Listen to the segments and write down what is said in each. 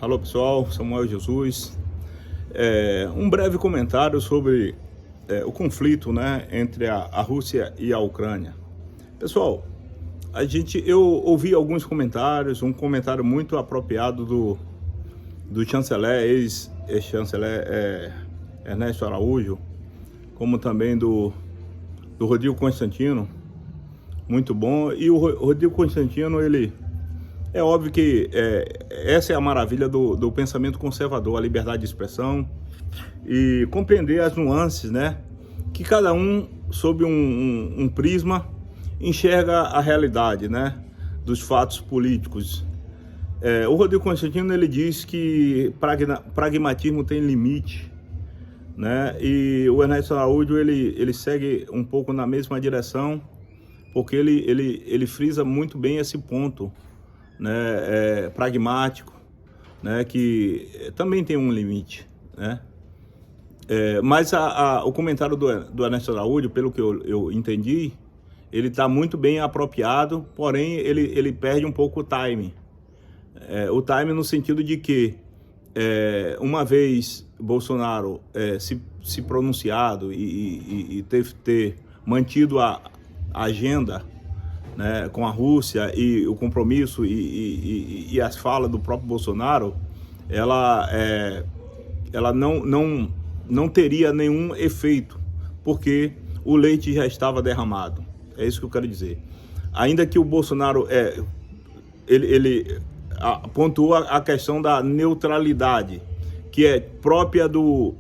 Alô pessoal, Samuel Jesus. Um breve comentário sobre o conflito, né, entre a Rússia e a Ucrânia. Pessoal, eu ouvi alguns comentários, um comentário muito apropriado do chanceler, ex-chanceler Ernesto Araújo, como também do Rodrigo Constantino, muito bom. E o Rodrigo Constantino, é óbvio que essa é a maravilha do pensamento conservador, a liberdade de expressão e compreender as nuances, né? Que cada um, sob um prisma, enxerga a realidade, né? Dos fatos políticos. O Rodrigo Constantino, ele diz que pragmatismo tem limite, né? E o Ernesto Araújo, ele segue um pouco na mesma direção, porque ele frisa muito bem esse ponto, né, pragmático, né, que também tem um limite, né? Mas o comentário do Ernesto Araújo, pelo que eu entendi, ele está muito bem apropriado, porém ele perde um pouco o time. O time no sentido de que, uma vez Bolsonaro se pronunciado e ter mantido a agenda, né, com a Rússia e o compromisso e as falas do próprio Bolsonaro, ela não teria nenhum efeito, porque o leite já estava derramado. É isso que eu quero dizer. Ainda que o Bolsonaro ele pontua a questão da neutralidade, que é própria do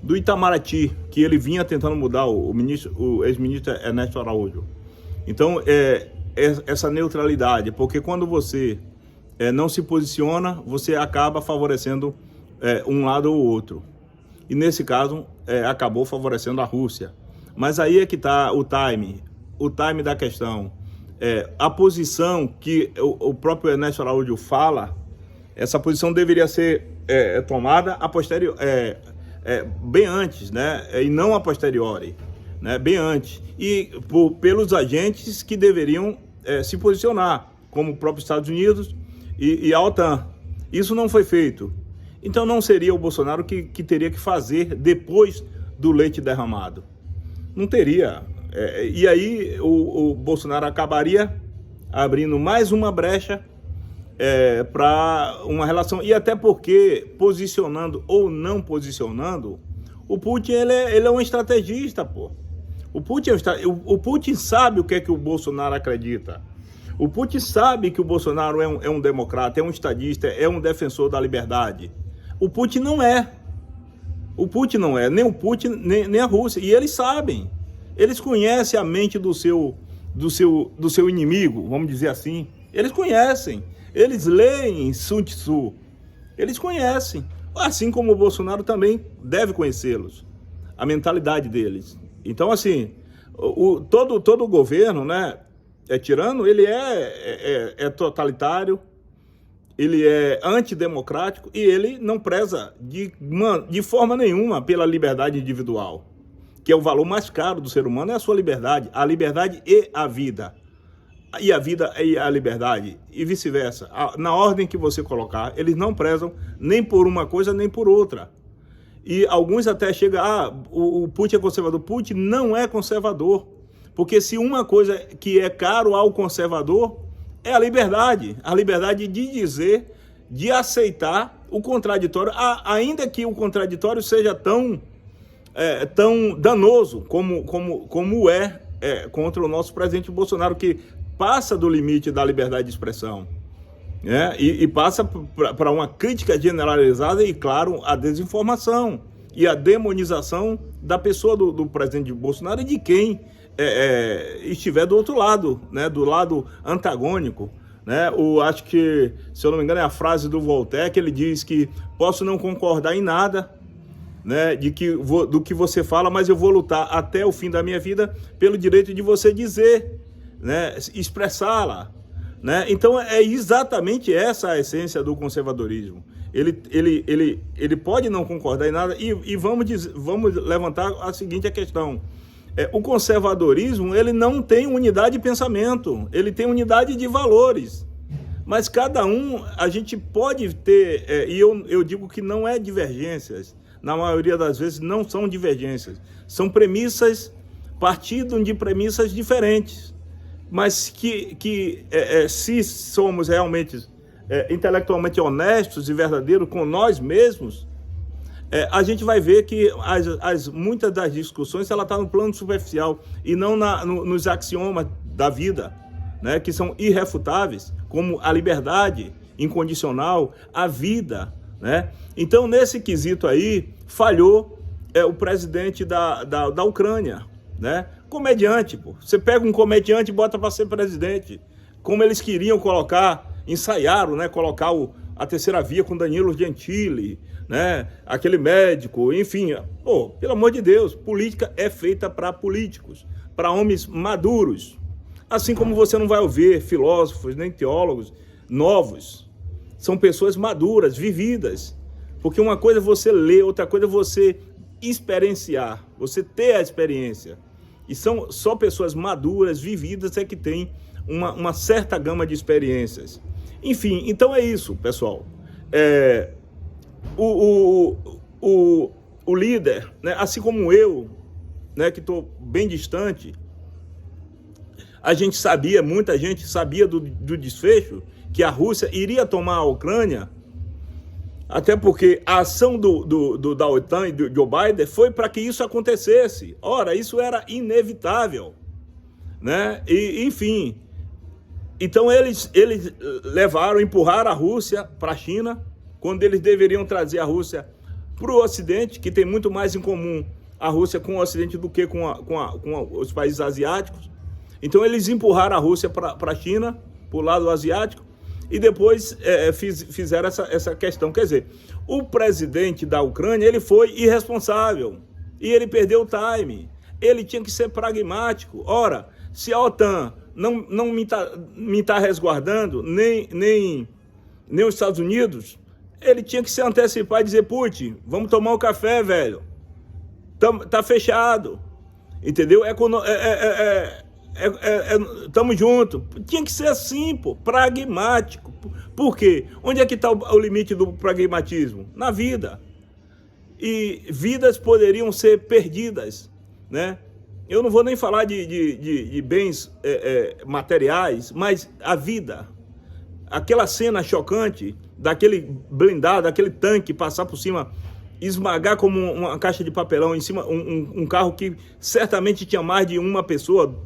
Itamaraty, que ele vinha tentando mudar, o ex-ministro Ernesto Araújo. Então, essa neutralidade, porque quando você não se posiciona, você acaba favorecendo um lado ou outro. E nesse caso, acabou favorecendo a Rússia. Mas aí é que está o time da questão. A posição que o próprio Ernesto Araújo fala, essa posição deveria ser tomada a posteriori, bem antes, né? E não a posteriori, né? Bem antes. E pelos agentes que deveriam se posicionar, como o próprio Estados Unidos e a OTAN. Isso não foi feito. Então não seria o Bolsonaro que teria que fazer depois do leite derramado. Não teria. E aí o Bolsonaro acabaria abrindo mais uma brecha para uma relação. E até porque, posicionando ou não posicionando, o Putin ele é um estrategista, pô. O Putin sabe o que é que o Bolsonaro acredita. O Putin sabe que o Bolsonaro é um democrata, é um estadista, é um defensor da liberdade. O Putin não é. O Putin não é, nem o Putin, nem a Rússia. E eles sabem. Eles conhecem a mente do seu inimigo, vamos dizer assim. Eles conhecem. Eles leem Sun Tzu. Eles conhecem. Assim como o Bolsonaro também deve conhecê-los. A mentalidade deles. Então, assim, todo o governo, né, tirano, ele é totalitário, ele é antidemocrático e ele não preza de forma nenhuma pela liberdade individual, que é o valor mais caro do ser humano, é a sua liberdade, a liberdade e a vida. E a vida e a liberdade, e vice-versa. Na ordem que você colocar, eles não prezam nem por uma coisa, nem por outra. E alguns até chegam, o Putin é conservador. Putin não é conservador, porque se uma coisa que é caro ao conservador é a liberdade de dizer, de aceitar o contraditório, ainda que o contraditório seja tão danoso como é contra o nosso presidente Bolsonaro, que passa do limite da liberdade de expressão, né? E passa para uma crítica generalizada e, claro, a desinformação e a demonização da pessoa do presidente Bolsonaro e de quem estiver do outro lado, né? Do lado antagônico, né? Acho que, se eu não me engano, é a frase do Voltaire, que ele diz que posso não concordar em nada, né, do que você fala, mas eu vou lutar até o fim da minha vida pelo direito de você dizer, né, expressá-la, né? Então é exatamente essa a essência do conservadorismo. Ele pode não concordar em nada e vamos levantar a seguinte questão. O conservadorismo, ele não tem unidade de pensamento, ele tem unidade de valores. Mas cada um, a gente pode ter, e eu digo que não é divergências, na maioria das vezes não são divergências, são premissas, partindo de premissas diferentes, mas que se somos realmente intelectualmente honestos e verdadeiros com nós mesmos, a gente vai ver que muitas das discussões ela está no plano superficial e não nos axiomas da vida, né, que são irrefutáveis, como a liberdade incondicional, a vida, né? Então, nesse quesito aí, falhou o presidente da Ucrânia, né? Comediante, pô. Você pega um comediante e bota para ser presidente, como eles queriam colocar, ensaiaram, né? Colocar a terceira via com Danilo Gentili, né? Aquele médico, enfim. Pô, pelo amor de Deus, política é feita para políticos, para homens maduros. Assim como você não vai ouvir filósofos, nem teólogos novos. São pessoas maduras, vividas. Porque uma coisa é você ler, outra coisa é você experienciar, você ter a experiência. E são só pessoas maduras, vividas, que têm uma certa gama de experiências. Enfim, então é isso, pessoal. O líder, né, assim como eu, né, que estou bem distante, muita gente sabia do desfecho, que a Rússia iria tomar a Ucrânia, até porque a ação da OTAN e do Joe Biden foi para que isso acontecesse. Ora, isso era inevitável, né? E, enfim, então eles empurraram a Rússia para a China, quando eles deveriam trazer a Rússia para o Ocidente, que tem muito mais em comum a Rússia com o Ocidente do que com os países asiáticos. Então eles empurraram a Rússia para a China, para o lado asiático, e depois fizeram essa questão. Quer dizer, o presidente da Ucrânia, ele foi irresponsável, e ele perdeu o time. Ele tinha que ser pragmático. Ora, se a OTAN não me tá resguardando, nem os Estados Unidos, ele tinha que se antecipar e dizer: Putin, vamos tomar um café, velho. Tá fechado. Entendeu? Tamo junto. Tinha que ser assim, pô, pragmático. Por quê? Onde é que está o limite do pragmatismo? Na vida. E vidas poderiam ser perdidas, né? Eu não vou nem falar de bens materiais, mas a vida. Aquela cena chocante daquele blindado, daquele tanque passar por cima, esmagar como uma caixa de papelão em cima, um carro que certamente tinha mais de uma pessoa.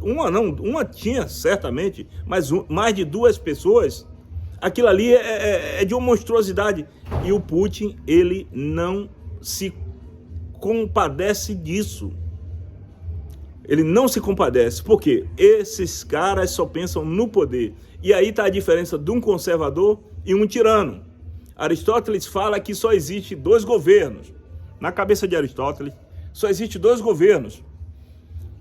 Uma tinha certamente, mas mais de duas pessoas. Aquilo ali é de uma monstruosidade. E o Putin, ele não se compadece disso. Ele não se compadece. Por quê? Esses caras só pensam no poder. E aí está a diferença de um conservador e um tirano. Aristóteles fala que só existe dois governos. Na cabeça de Aristóteles, só existe dois governos.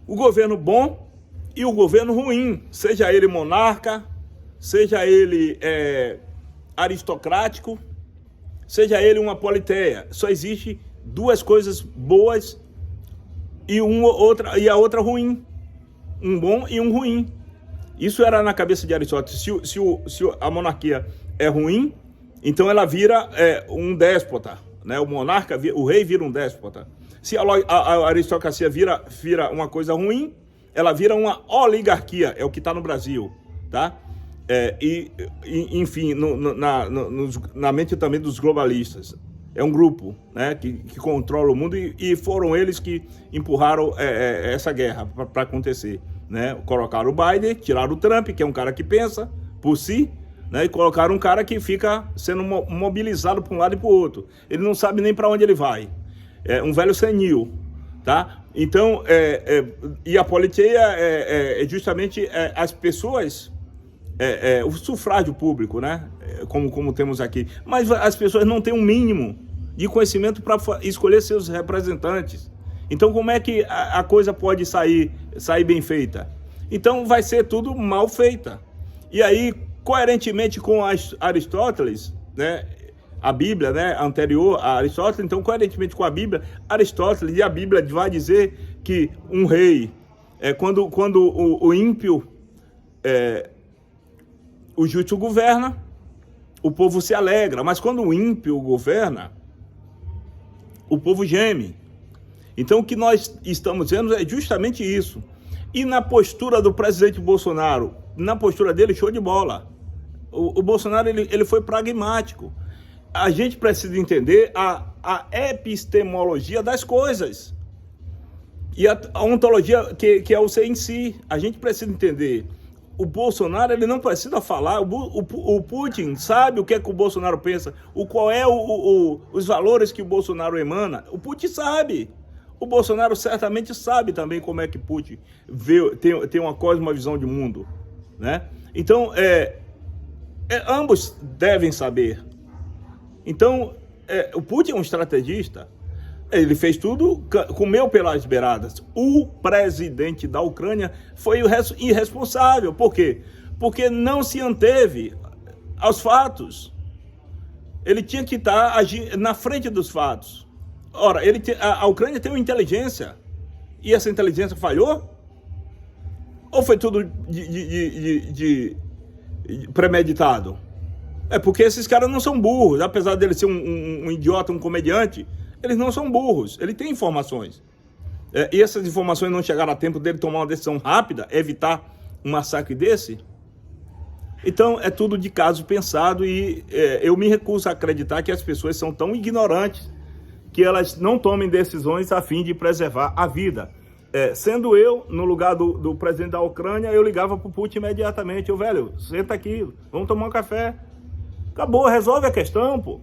O governo bom e o governo ruim. Seja ele monarca, seja ele aristocrático, seja ele uma politeia. Só existe duas coisas boas e a outra ruim. Um bom e um ruim. Isso era na cabeça de Aristóteles. Se a monarquia é ruim, então ela vira um déspota, né? O monarca, o rei vira um déspota. Se a aristocracia vira uma coisa ruim, ela vira uma oligarquia, é o que está no Brasil, tá? Enfim, na mente também dos globalistas. É um grupo, né, que controla o mundo e foram eles que empurraram essa guerra para acontecer, né? Colocaram o Biden, tiraram o Trump, que é um cara que pensa por si, né? E colocaram um cara que fica sendo mobilizado para um lado e para o outro. Ele não sabe nem para onde ele vai. É um velho senil, tá? Então, e a politeia é justamente as pessoas, o sufrágio público, né? Como temos aqui. Mas as pessoas não têm um mínimo de conhecimento para escolher seus representantes. Então, como é que a coisa pode sair bem feita? Então, vai ser tudo mal feita. E aí, coerentemente com Aristóteles, né? A Bíblia, né, anterior a Aristóteles, então, coerentemente com a Bíblia, Aristóteles e a Bíblia vai dizer que um rei, quando o ímpio o justo governa, o povo se alegra, mas quando o ímpio governa, o povo geme. Então o que nós estamos vendo é justamente isso. E na postura do presidente Bolsonaro, na postura dele, show de bola. O Bolsonaro ele foi pragmático. A gente precisa entender a epistemologia das coisas. E a ontologia que é o ser em si. A gente precisa entender. O Bolsonaro ele não precisa falar. O Putin sabe o que é que o Bolsonaro pensa. Qual é os valores que o Bolsonaro emana. O Putin sabe. O Bolsonaro certamente sabe também como é que Putin tem uma cosmovisão de mundo, né? Então, ambos devem saber. Então, o Putin é um estrategista. Ele fez tudo, comeu pelas beiradas. O presidente da Ucrânia foi irresponsável. Por quê? Porque não se anteve aos fatos. Ele tinha que estar agindo na frente dos fatos. Ora, a Ucrânia tem uma inteligência. E essa inteligência falhou? Ou foi tudo de premeditado? É porque esses caras não são burros. Apesar dele ser um idiota, um comediante, eles não são burros. Ele tem informações. E essas informações não chegaram a tempo dele tomar uma decisão rápida, evitar um massacre desse? Então, é tudo de caso pensado e eu me recuso a acreditar que as pessoas são tão ignorantes que elas não tomem decisões a fim de preservar a vida. Sendo eu, no lugar do presidente da Ucrânia, eu ligava para o Putin imediatamente. Velho, senta aqui, vamos tomar um café. Acabou, resolve a questão, pô.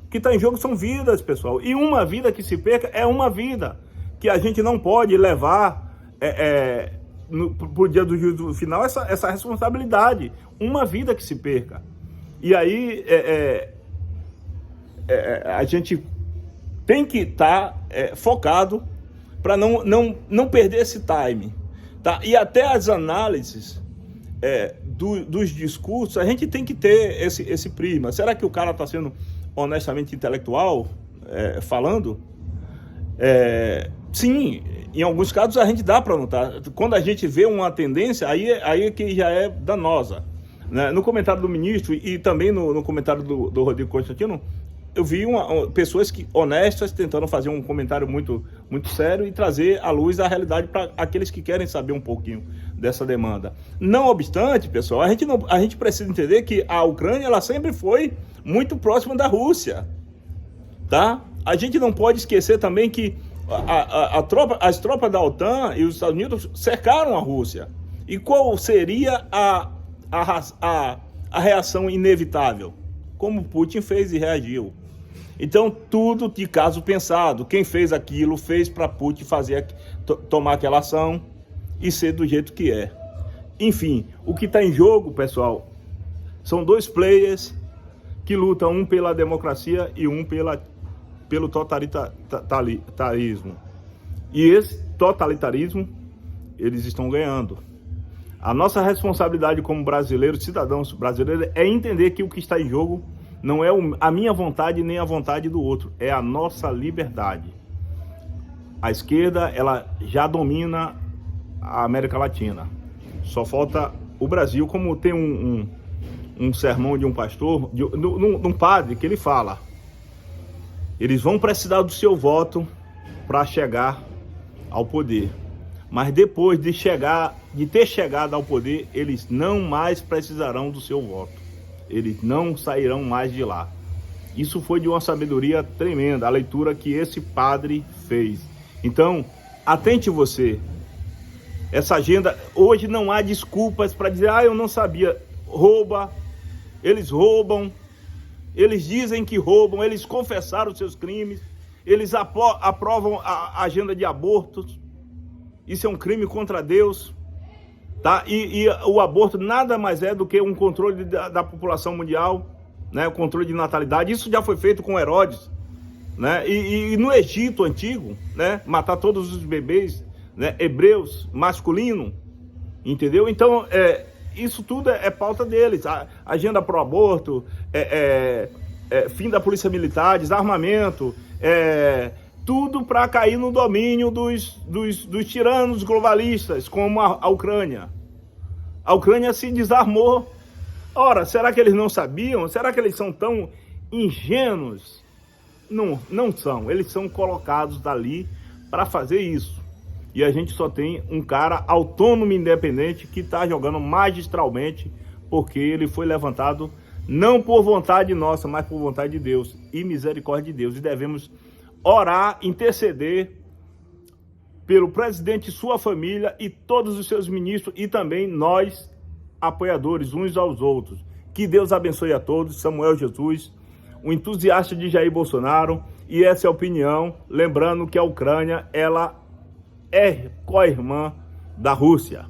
O que está em jogo são vidas, pessoal. E uma vida que se perca é uma vida que a gente não pode levar para o dia do juízo final essa responsabilidade. Uma vida que se perca. E aí a gente tem que estar focado para não perder esse time. Tá? E até as análises dos discursos, a gente tem que ter esse prisma. Será que o cara está sendo honestamente intelectual falando? Sim, em alguns casos a gente dá para notar. Quando a gente vê uma tendência, aí é que já é danosa. Né? No comentário do ministro e também no comentário do Rodrigo Constantino, eu vi pessoas honestas tentando fazer um comentário muito, muito sério e trazer à luz a realidade para aqueles que querem saber um pouquinho dessa demanda. Não obstante, pessoal, a gente precisa entender que a Ucrânia ela sempre foi muito próxima da Rússia. Tá? A gente não pode esquecer também que as tropas da OTAN e os Estados Unidos cercaram a Rússia. E qual seria a reação inevitável? Como Putin fez e reagiu. Então, tudo de caso pensado. Quem fez aquilo, fez para Putin tomar aquela ação e ser do jeito que é. Enfim, o que está em jogo, pessoal, são dois players que lutam, um pela democracia e um pelo totalitarismo. E esse totalitarismo, eles estão ganhando. A nossa responsabilidade como brasileiros, cidadãos brasileiros, é entender que o que está em jogo não é a minha vontade nem a vontade do outro, é a nossa liberdade. A esquerda, ela já domina a América Latina. Só falta o Brasil, como tem um sermão de um pastor, de um padre, que ele fala: eles vão precisar do seu voto para chegar ao poder. Mas depois de ter chegado ao poder, eles não mais precisarão do seu voto. Eles não sairão mais de lá. Isso foi de uma sabedoria tremenda, a leitura que esse padre fez. Então, atente você. Essa agenda, hoje não há desculpas para dizer, eu não sabia. Rouba, eles roubam, eles dizem que roubam, eles confessaram os seus crimes, eles aprovam a agenda de abortos. Isso é um crime contra Deus, tá? E o aborto nada mais é do que um controle da população mundial, né? O controle de natalidade. Isso já foi feito com Herodes, né? E no Egito antigo, né? Matar todos os bebês, né? Hebreus, masculino, entendeu? Então, isso tudo é pauta deles. A agenda pro aborto, fim da polícia militar, desarmamento, tudo para cair no domínio dos tiranos globalistas, como a Ucrânia. A Ucrânia se desarmou. Ora, será que eles não sabiam? Será que eles são tão ingênuos? Não, não são. Eles são colocados dali para fazer isso. E a gente só tem um cara autônomo e independente que está jogando magistralmente, porque ele foi levantado não por vontade nossa, mas por vontade de Deus e misericórdia de Deus. E devemos orar, interceder pelo presidente e sua família e todos os seus ministros e também nós, apoiadores uns aos outros. Que Deus abençoe a todos. Samuel Jesus, o entusiasta de Jair Bolsonaro, e essa é a opinião, lembrando que a Ucrânia, ela é co-irmã da Rússia.